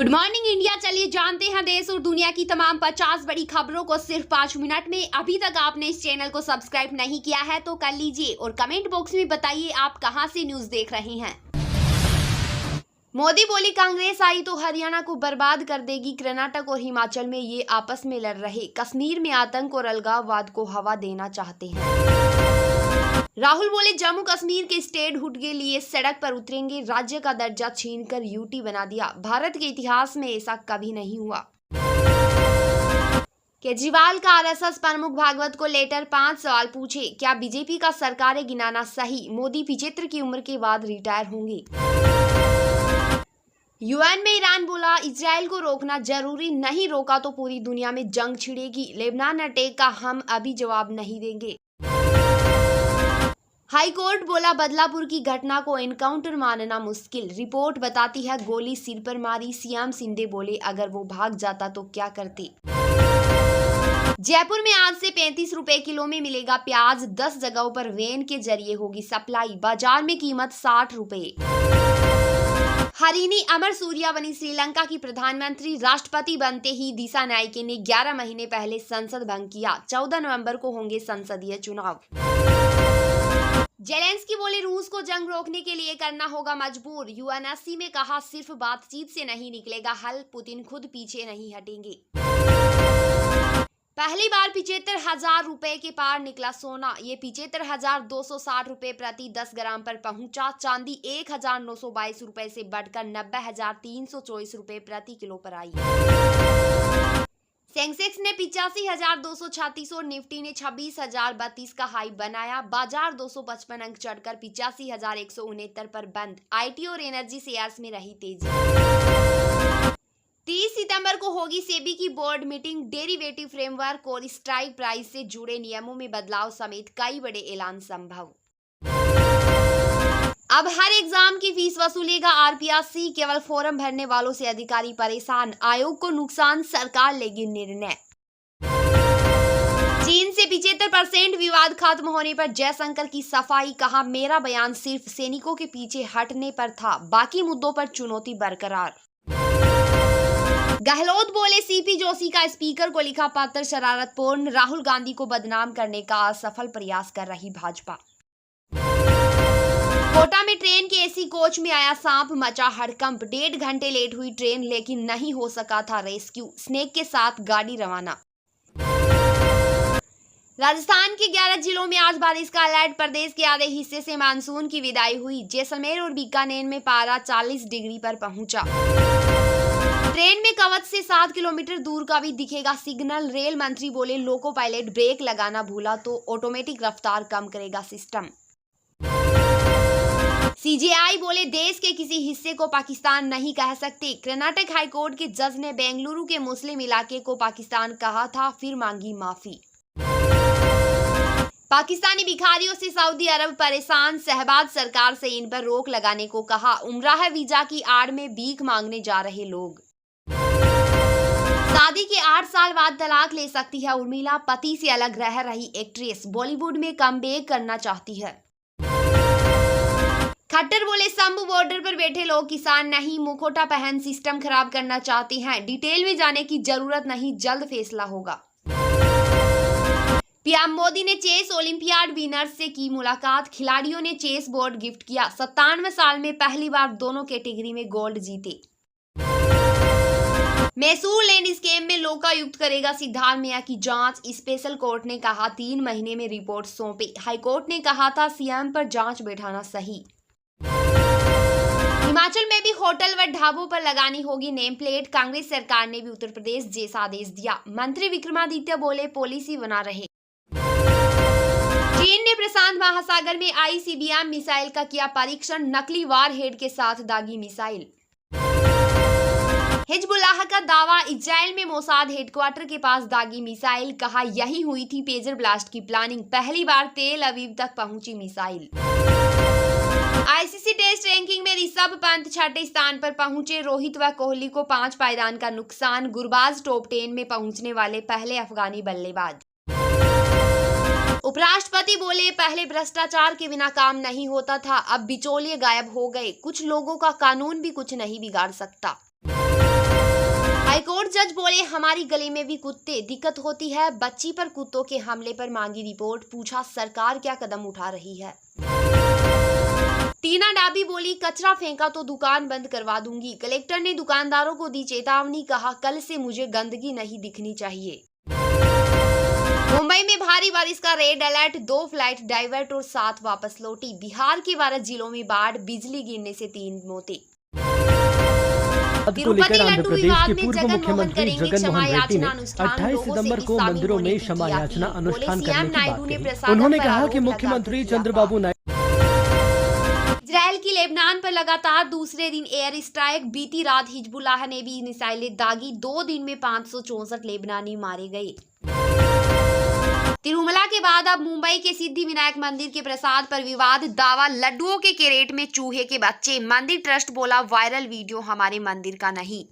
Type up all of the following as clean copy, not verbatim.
Good morning India. चलिए जानते हैं देश और दुनिया की तमाम 50 बड़ी खबरों को सिर्फ 5 मिनट में। अभी तक आपने इस चैनल को सब्सक्राइब नहीं किया है तो कर लीजिए और कमेंट बॉक्स में बताइए आप कहां से न्यूज देख रहे हैं। मोदी बोली कांग्रेस आई तो हरियाणा को बर्बाद कर देगी। कर्नाटक और हिमाचल में ये आपस में लड़ रहे, कश्मीर में आतंक और अलगाववाद को हवा देना चाहते हैं। राहुल बोले जम्मू कश्मीर के स्टेटहुड के लिए सड़क पर उतरेंगे। राज्य का दर्जा छीनकर यूटी बना दिया। भारत के इतिहास में ऐसा कभी नहीं हुआ। केजरीवाल का आरएसएस प्रमुख भागवत को लेटर 5 सवाल पूछे। क्या बीजेपी का सरकारें गिनाना सही? मोदी 75 की उम्र के बाद रिटायर होंगे। यूएन में ईरान बोला इजराइल को रोकना जरूरी, नहीं रोका तो पूरी दुनिया में जंग छिड़ेगी। लेबनान अटैक का हम अभी जवाब नहीं देंगे। हाई कोर्ट बोला बदलापुर की घटना को एनकाउंटर मानना मुश्किल। रिपोर्ट बताती है गोली सिर पर मारी। सीएम शिंदे बोले अगर वो भाग जाता तो क्या करते। जयपुर में आज से 35 रुपए किलो में मिलेगा प्याज। 10 जगहों पर वैन के जरिए होगी सप्लाई। बाजार में कीमत 60 रुपए। हरिणी अमर सूर्या बनी श्रीलंका की प्रधानमंत्री। राष्ट्रपति बनते ही दिशा नायके ने 11 महीने पहले संसद भंग किया। 14 नवंबर को होंगे संसदीय चुनाव। जेलेंस्की बोले रूस को जंग रोकने के लिए करना होगा मजबूर। यूएनएससी में कहा सिर्फ बातचीत से नहीं निकलेगा हल। पुतिन खुद पीछे नहीं हटेंगे। पहली बार 75,000 रुपए के पार निकला सोना। ये 75,260 रुपए प्रति 10 ग्राम पर पहुंचा। चांदी 1,922 रुपए से बढ़कर 90,324 रुपए प्रति किलो पर आई। सेंसेक्स ने 85,236 और निफ्टी ने 26,032 का हाई बनाया। बाजार 255 अंक चढ़कर 85,169 पर बंद। आईटी और एनर्जी शेयर्स में रही तेजी। 30 सितंबर को होगी सेबी की बोर्ड मीटिंग। डेरिवेटिव फ्रेमवर्क और स्ट्राइक प्राइस से जुड़े नियमों में बदलाव समेत कई बड़े ऐलान संभव। अब हर एग्जाम की फीस वसूलेगा आरपीएससी। केवल फॉर्म भरने वालों से अधिकारी परेशान। आयोग को नुकसान, सरकार लेगी निर्णय। चीन से 75% विवाद खत्म होने पर जयशंकर की सफाई। कहा मेरा बयान सिर्फ सैनिकों के पीछे हटने पर था, बाकी मुद्दों पर चुनौती बरकरार। गहलोत बोले सीपी जोशी का स्पीकर को लिखा पत्र शरारतपूर्ण। राहुल गांधी को बदनाम करने का असफल प्रयास कर रही भाजपा। कोटा में ट्रेन के एसी कोच में आया सांप, मचा हड़कंप। 1.5 घंटे लेट हुई ट्रेन लेकिन नहीं हो सका था रेस्क्यू। स्नेक के साथ गाड़ी रवाना। राजस्थान के 11 जिलों में आज बारिश का अलर्ट। प्रदेश के आधे हिस्से से मानसून की विदाई हुई। जैसलमेर और बीकानेर में पारा 40 डिग्री पर पहुंचा। ट्रेन में कवच से 7 किलोमीटर दूर का भी दिखेगा सिग्नल। रेल मंत्री बोले लोको पायलट ब्रेक लगाना भूला तो ऑटोमेटिक रफ्तार कम करेगा सिस्टम। सीजेआई बोले देश के किसी हिस्से को पाकिस्तान नहीं कह सकते। कर्नाटक हाईकोर्ट के जज ने बेंगलुरु के मुस्लिम इलाके को पाकिस्तान कहा था, फिर मांगी माफी। पाकिस्तानी भिखारियों से सऊदी अरब परेशान। शहबाज सरकार से इन पर रोक लगाने को कहा। उम्राह वीजा की आड़ में भीख मांगने जा रहे लोग। शादी के 8 साल बाद तलाक ले सकती है उर्मिला। पति से अलग रह रही एक्ट्रेस बॉलीवुड में कमबैक करना चाहती है। खट्टर बोले शंभू बॉर्डर पर बैठे लोग किसान नहीं, मुखौटा पहन सिस्टम खराब करना चाहते हैं। डिटेल में जाने की जरूरत नहीं, जल्द फैसला होगा। पीएम मोदी ने चेस ओलंपियाड विनर्स से की मुलाकात। खिलाड़ियों ने चेस बोर्ड गिफ्ट किया। 97 साल में पहली बार दोनों कैटेगरी में गोल्ड जीते। मैसूर लैंड स्कैम में लोकायुक्त करेगा सिद्धार्थ मैया की जांच। स्पेशल कोर्ट ने कहा 3 महीने में रिपोर्ट सौंपे। हाईकोर्ट ने कहा था सीएम पर जांच बैठाना सही। हिमाचल में भी होटल व ढाबों पर लगानी होगी नेम प्लेट। कांग्रेस सरकार ने भी उत्तर प्रदेश जैसा आदेश दिया। मंत्री विक्रमादित्य बोले पॉलिसी बना रहे। चीन ने प्रशांत महासागर में आईसीबीएम मिसाइल का किया परीक्षण। नकली वारहेड के साथ दागी मिसाइल। हिजबुल्लाह का दावा इजराइल में मोसाद हेडक्वार्टर के पास दागी मिसाइल। कहा यही हुई थी पेजर ब्लास्ट की प्लानिंग। पहली बार तेल अवीव तक पहुंची मिसाइल। आईसीसी टेस्ट रैंकिंग में ऋषभ पंत 6ठे स्थान पर पहुंचे। रोहित व कोहली को 5 पायदान का नुकसान। गुरबाज टॉप 10 में पहुंचने वाले पहले अफगानी बल्लेबाज। उपराष्ट्रपति बोले पहले भ्रष्टाचार के बिना काम नहीं होता था, अब बिचौलिए गायब हो गए। कुछ लोगों का कानून भी कुछ नहीं बिगाड़ सकता। हाईकोर्ट जज बोले हमारी गली में भी कुत्ते, दिक्कत होती है। बच्ची पर कुत्तों के हमले पर मांगी रिपोर्ट, पूछा सरकार क्या कदम उठा रही है। टीना डाबी बोली कचरा फेंका तो दुकान बंद करवा दूंगी। कलेक्टर ने दुकानदारों को दी चेतावनी, कहा कल से मुझे गंदगी नहीं दिखनी चाहिए। मुंबई में भारी बारिश का रेड अलर्ट, 2 फ्लाइट डाइवर्ट और 7 वापस लौटी। बिहार के 12 जिलों में बाढ़, बिजली गिरने से 3 मौतें। तिरुपति लड्डू विवाद में जगन मोहन करेंगे क्षमा याचना अनुष्ठान। 28 सितंबर को मंदिरों में क्षमा याचना अनुष्ठान करने की बात कही। उन्होंने कहा कि मुख्यमंत्री चंद्रबाबु नायडू इजरायल की लेबनान पर लगातार दूसरे दिन एयर स्ट्राइक, बीती रात हिजबुल्लाह ने भी मिसाइलें दागी। 2 दिन में 564 लेबनानी मारे गए। तिरुमला के बाद अब मुंबई के सिद्धि विनायक मंदिर के प्रसाद पर विवाद, दावा लड्डुओं के क्रेट में चूहे के बच्चे। मंदिर ट्रस्ट बोला वायरल वीडियो हमारे मंदिर का नहीं।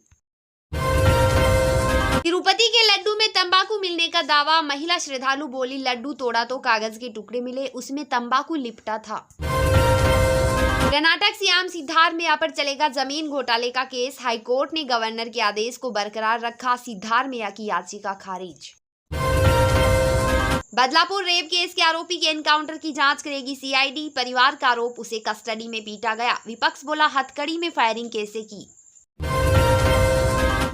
तिरुपति के लड्डू में तंबाकू मिलने का दावा, महिला श्रद्धालु बोली लड्डू तोड़ा तो कागज के टुकड़े मिले, उसमें तंबाकू लिपटा था। कर्नाटक सीएम सिद्धारमैया पर चलेगा जमीन घोटाले का केस, हाईकोर्ट ने गवर्नर के आदेश को बरकरार रखा। सिद्धारमैया की याचिका खारिज। बदलापुर रेप केस के आरोपी के एनकाउंटर की जांच करेगी सीआईडी, परिवार का आरोप उसे कस्टडी में पीटा गया। विपक्ष बोला हथकड़ी में फायरिंग कैसे की।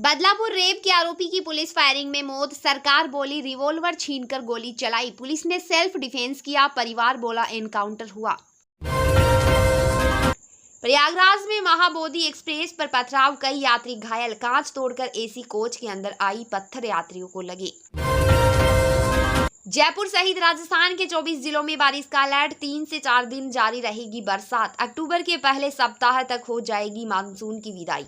बदलापुर रेप के आरोपी की पुलिस फायरिंग में मौत, सरकार बोली रिवॉल्वर छीनकर गोली चलाई, पुलिस ने सेल्फ डिफेंस किया, परिवार बोला एनकाउंटर हुआ। प्रयागराज में महाबोधि एक्सप्रेस पर पथराव, कई यात्री घायल, कांच तोड़कर एसी कोच के अंदर आई, पत्थर यात्रियों को लगे। जयपुर सहित राजस्थान के 24 जिलों में बारिश का अलर्ट, 3 से 4 दिन जारी रहेगी बरसात। अक्टूबर के पहले सप्ताह तक हो जाएगी मानसून की विदाई।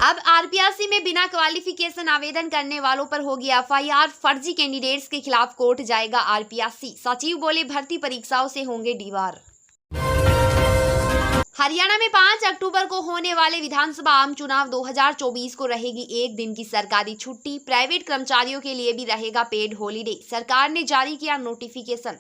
अब आरपीएससी में बिना क्वालिफिकेशन आवेदन करने वालों पर होगी एफआईआर, फर्जी कैंडिडेट्स के खिलाफ कोर्ट जाएगा आरपीएससी। सचिव बोले भर्ती परीक्षाओं से होंगे डीवार। हरियाणा में 5 अक्टूबर को होने वाले विधानसभा आम चुनाव 2024 को रहेगी 1 दिन की सरकारी छुट्टी, प्राइवेट कर्मचारियों के लिए भी रहेगा पेड हॉलीडे, सरकार ने जारी किया नोटिफिकेशन।